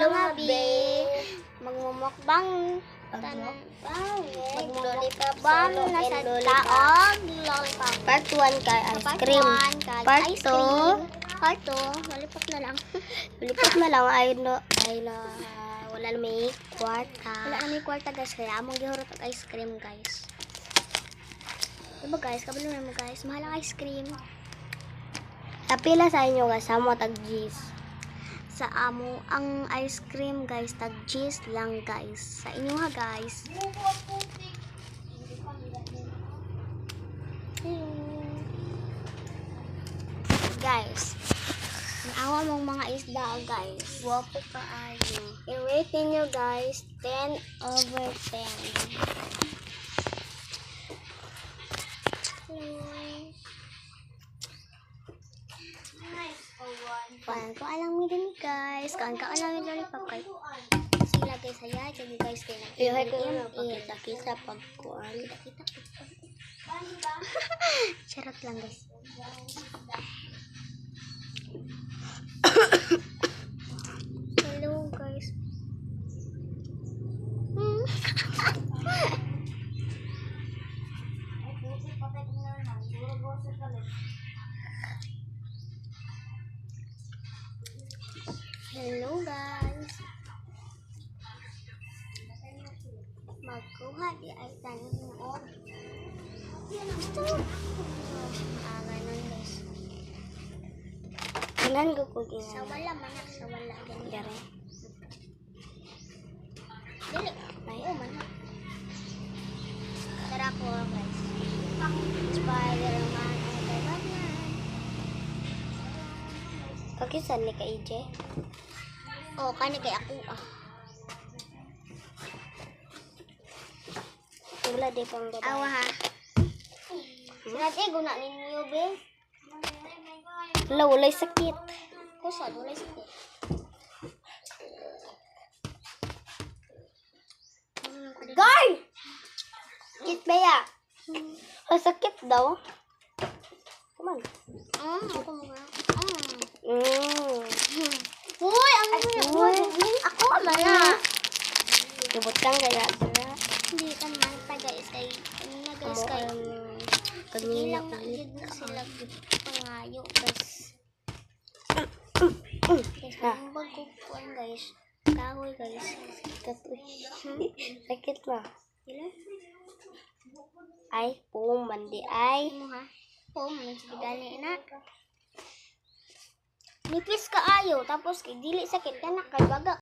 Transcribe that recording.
Hello, Abi. Magmumukbang. Magmumukbang na sa taog. Lollipop. Part 1 kay ice cream. Part 2. Part 2. Lollipop na lang. Lipat na lang ay wala na may kwarta. Wala na may kwarta guys. Kaya among gihurot ang ice cream guys. Diba guys? Kabalo na mo guys. Mahal ang ice cream. Tapila sa inyo guys, samo tag G's. Sa amo ang ice cream guys. Tag G's lang guys. Sa inyo ha guys. Guys. Awa mong mga isda guys. Wapo ka ayo. I-rate nyo guys 10/10. Kuan ko alang mi din guys. Kuan ka alang mi lollipop kay. Sila guys saya jadi guys kay Ihay ko na pakita-kita pagkuan. kita. Charot lang guys. Hello guys. Hello guys. Magkuha di ay tanim mo. Ganun guys. Kanan ko ko Sa wala man sa wala ganyan. Dere. Dili. Ay, man. Tara po guys. Spider-Man ay kay Batman. Kakisan ni ka EJ? Oh, kani kay ako Wala di pang babae. Awa ha. Sinati guna ninyo be. Wala, walay sakit. Kusad wala sakit. Guy! Sakit ba ya? Sakit daw. Come on. Ako mo ba? Uy, ang ako man na. Lubot kang kaya. Hindi ka man ta guys kay na guys kay. Kanina Ilang na ulit. sila pangayo guys. Guys, ang bagkukuan guys. Kahoy guys. Sakit ba? Ilan? Ay, mandi ay. Mo ha? Oo, may sigani na. Nipis ka ayo tapos kay dili sakit ka na kay baga